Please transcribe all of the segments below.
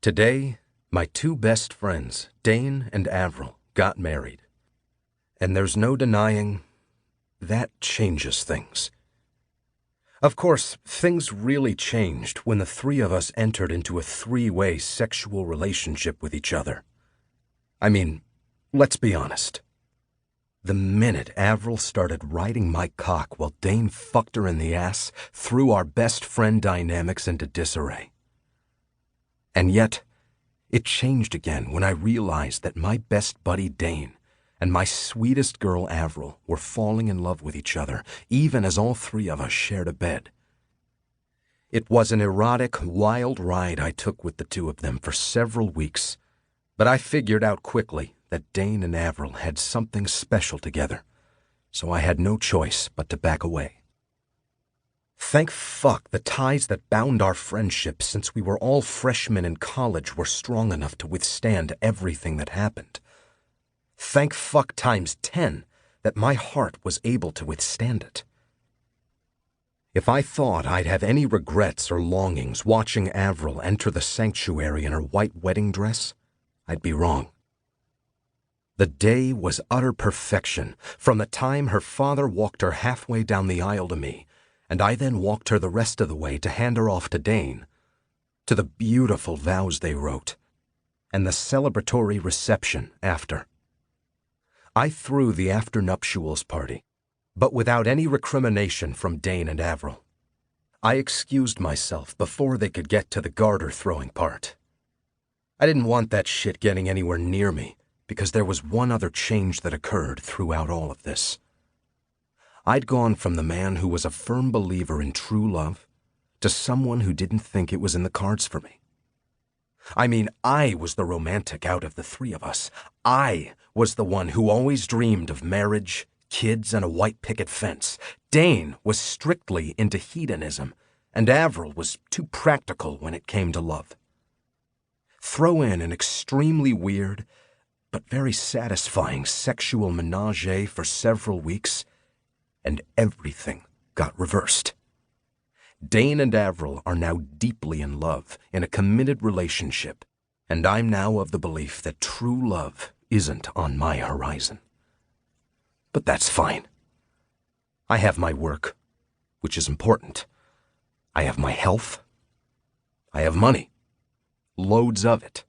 Today, my two best friends, Dane and Avril, got married. And there's no denying that changes things. Of course, things really changed when the three of us entered into a three-way sexual relationship with each other. I mean, let's be honest. The minute Avril started riding my cock while Dane fucked her in the ass threw our best friend dynamics into disarray. And yet, it changed again when I realized that my best buddy Dane and my sweetest girl Avril were falling in love with each other, even as all three of us shared a bed. It was an erotic, wild ride I took with the two of them for several weeks, but I figured out quickly that Dane and Avril had something special together, so I had no choice but to back away. Thank fuck the ties that bound our friendship since we were all freshmen in college were strong enough to withstand everything that happened. Thank fuck times 10 that my heart was able to withstand it. If I thought I'd have any regrets or longings watching Avril enter the sanctuary in her white wedding dress, I'd be wrong. The day was utter perfection from the time her father walked her halfway down the aisle to me, and I then walked her the rest of the way to hand her off to Dane, to the beautiful vows they wrote, and the celebratory reception after. I threw the after-nuptials party, but without any recrimination from Dane and Avril. I excused myself before they could get to the garter-throwing part. I didn't want that shit getting anywhere near me, because there was one other change that occurred throughout all of this. I'd gone from the man who was a firm believer in true love to someone who didn't think it was in the cards for me. I mean, I was the romantic out of the three of us. I was the one who always dreamed of marriage, kids, and a white picket fence. Dane was strictly into hedonism, and Avril was too practical when it came to love. Throw in an extremely weird, but very satisfying sexual menage for several weeks, and everything got reversed. Dane and Avril are now deeply in love in a committed relationship, and I'm now of the belief that true love isn't on my horizon. But that's fine. I have my work, which is important. I have my health. I have money. Loads of it.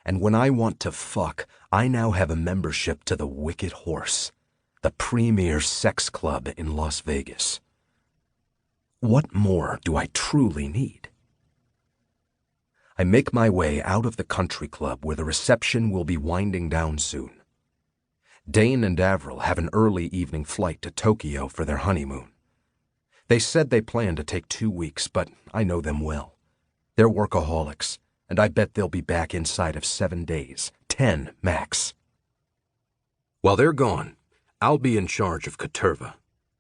And when I want to fuck, I now have a membership to the Wicked Horse, the premier sex club in Las Vegas. What more do I truly need? I make my way out of the country club where the reception will be winding down soon. Dane and Avril have an early evening flight to Tokyo for their honeymoon. They said they plan to take 2 weeks, but I know them well. They're workaholics, and I bet they'll be back inside of 7 days, 10 max. While they're gone, I'll be in charge of Caterva,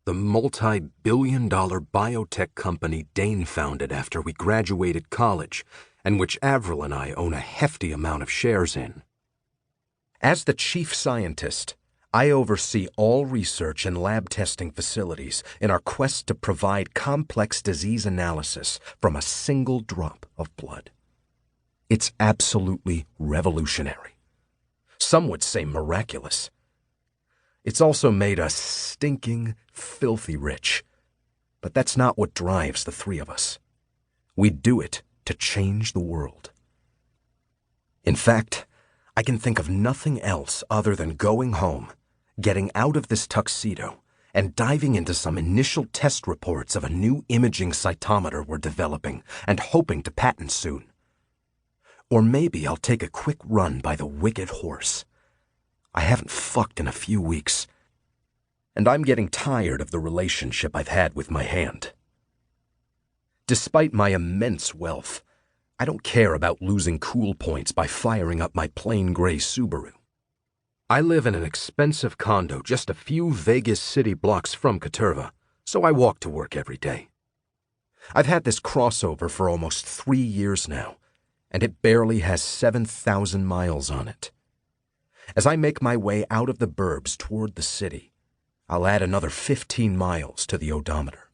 the multi-billion-dollar biotech company Dane founded after we graduated college, and which Avril and I own a hefty amount of shares in. As the chief scientist, I oversee all research and lab testing facilities in our quest to provide complex disease analysis from a single drop of blood. It's absolutely revolutionary. Some would say miraculous. It's also made us stinking, filthy rich. But that's not what drives the three of us. We do it to change the world. In fact, I can think of nothing else other than going home, getting out of this tuxedo, and diving into some initial test reports of a new imaging cytometer we're developing and hoping to patent soon. Or maybe I'll take a quick run by the Wicked Horse. I haven't fucked in a few weeks, and I'm getting tired of the relationship I've had with my hand. Despite my immense wealth, I don't care about losing cool points by firing up my plain gray Subaru. I live in an expensive condo just a few Vegas city blocks from Caterva, so I walk to work every day. I've had this crossover for almost 3 years now, and it barely has 7,000 miles on it. As I make my way out of the burbs toward the city, I'll add another 15 miles to the odometer.